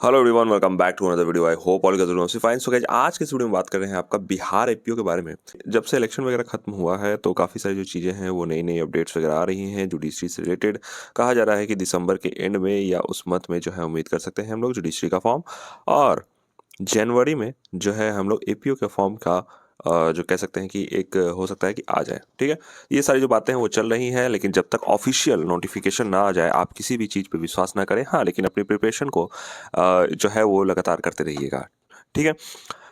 Hello everyone, welcome back to another video. I hope all guys are fine. So guys, आज के इस video में बात कर रहे हैं आपका बिहार एपीओ के बारे में। जब से इलेक्शन वगैरह खत्म हुआ है तो काफ़ी सारी जो चीज़ें हैं वो नई नई अपडेट्स वगैरह आ रही हैं जुडिशरी से रिलेटेड। कहा जा रहा है कि दिसंबर के एंड में या उस मंथ में जो है उम्मीद कर सकते हैं हम लोग जुडिशरी का फॉर्म, और जनवरी में जो है हम लोग एपीओ के फॉर्म का जो कह सकते हैं कि एक हो सकता है कि आ जाए। ठीक है, ये सारी जो बातें हैं वो चल रही हैं, लेकिन जब तक ऑफिशियल नोटिफिकेशन ना आ जाए आप किसी भी चीज़ पे विश्वास ना करें। हाँ, लेकिन अपनी प्रिपरेशन को जो है वो लगातार करते रहिएगा। ठीक है,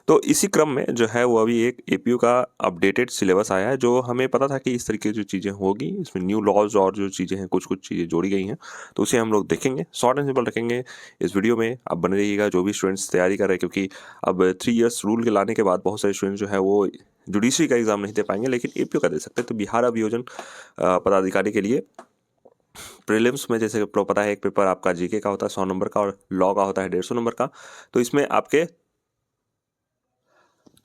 तो इसी क्रम में जो है वो अभी एक एपीयू का अपडेटेड सिलेबस आया है, जो हमें पता था कि इस तरीके की जो चीज़ें होगी, इसमें न्यू लॉज और जो चीज़ें हैं कुछ कुछ चीज़ें जोड़ी गई हैं, तो उसे हम लोग देखेंगे, शॉर्ट एंड सिंपल रखेंगे इस वीडियो में। आप बने रहिएगा, जो भी स्टूडेंट्स तैयारी कर रहे हैं, क्योंकि अब 3 इयर्स रूल के लाने के बाद बहुत सारे स्टूडेंट्स जो है वो जुडिशरी का एग्जाम नहीं दे पाएंगे, लेकिन एपीयू का दे सकते हैं। तो बिहार अभियोजन पदाधिकारी के लिए प्रीलिम्स में जैसे पता है, एक पेपर आपका जीके का होता है 100 नंबर का, और लॉ का होता है 150 नंबर का। तो इसमें आपके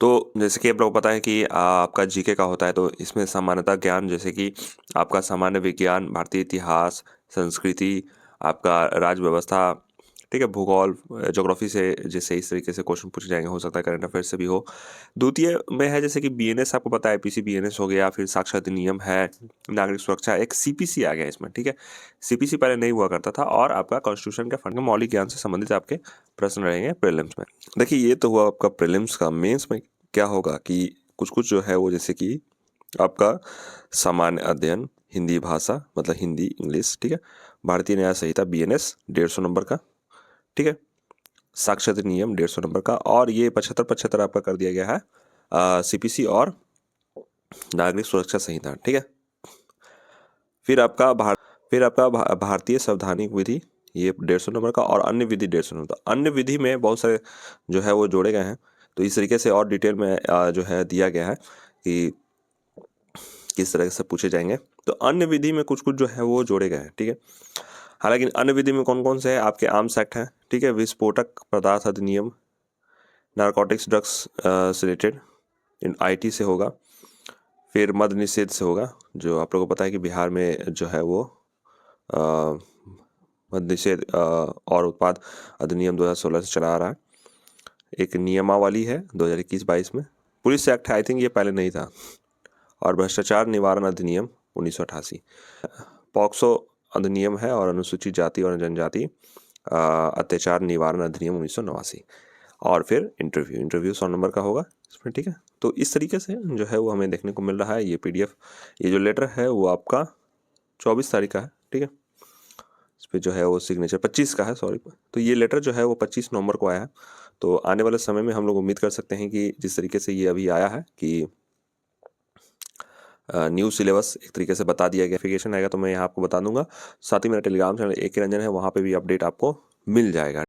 तो जैसे कि आप लोग पता है कि आपका जीके का होता है, तो इसमें सामान्यतः ज्ञान जैसे कि आपका सामान्य विज्ञान, भारतीय इतिहास, संस्कृति, आपका राज्य व्यवस्था, ठीक है, भूगोल, ज्योग्राफी से जैसे इस तरीके से क्वेश्चन पूछे जाएंगे। हो सकता है करंट अफेयर से भी हो। द्वितीय में है जैसे कि बीएनएस, आपको पता है आईपीसी बीएनएस हो गया, फिर साक्षर अधिनियम है, नागरिक सुरक्षा, एक सीपीसी आ गया इसमें। ठीक है, सीपीसी पहले नहीं हुआ करता था, और आपका कॉन्स्टिट्यूशन के फंड के मौलिक ज्ञान से संबंधित आपके प्रश्न रहेंगे प्रीलिम्स में। देखिए, ये तो हुआ आपका प्रीलिम्स का। मेंस में क्या होगा कि कुछ कुछ जो है वो जैसे कि आपका सामान्य अध्ययन, हिंदी भाषा मतलब हिंदी इंग्लिश, ठीक है, भारतीय न्याय संहिता बीएनएस 150 नंबर का, ठीक है, साक्षर नियम 150 नंबर का, और ये 75 आपका कर दिया गया है सीपीसी और नागरिक सुरक्षा संहिता। ठीक है, फिर आपका भारतीय संवैधानिक विधि, ये 150 नंबर का, और अन्य विधि 150 नंबर का। अन्य विधि में बहुत सारे जो है वो जोड़े गए हैं, तो इस तरीके से और डिटेल में जो है दिया गया है कि किस तरह से पूछे जाएंगे। तो अन्य विधि में कुछ कुछ जो है वो जोड़े गए हैं। ठीक है, हालांकि अन्य विधि में कौन कौन से है, आपके आर्म्स एक्ट हैं, ठीक है, विस्फोटक पदार्थ अधिनियम, नारकोटिक्स ड्रग्स से रिलेटेड आईटी से होगा, फिर मद्य निषेध से होगा, जो आप लोगों को पता है कि बिहार में जो है वो मद्य निषेध और उत्पाद अधिनियम 2016 से चला आ रहा है। एक नियमावली है 2021-22 में। पुलिस एक्ट है, आई थिंक ये पहले नहीं था। और भ्रष्टाचार निवारण अधिनियम 1988, पॉक्सो अधिनियम है, और अनुसूचित जाति और जनजाति अत्याचार निवारण अधिनियम 1989, और फिर इंटरव्यू 100 नंबर का होगा इसमें। ठीक है, तो इस तरीके से जो है वो हमें देखने को मिल रहा है। ये पीडीएफ, ये जो लेटर है वो आपका 24 तारीख का है। ठीक है, इस पर जो है वो सिग्नेचर 25 का है, सॉरी। तो ये लेटर जो है वो 25 नवंबर को आया है। तो आने वाले समय में हम लोग उम्मीद कर सकते हैं कि जिस तरीके से ये अभी आया है कि न्यू सिलेबस एक तरीके से बता दिया गया, नोटिफिकेशन आएगा तो मैं यहाँ आपको बता दूंगा। साथ ही मेरा टेलीग्राम चैनल AK रंजन है, वहाँ पे भी अपडेट आपको मिल जाएगा।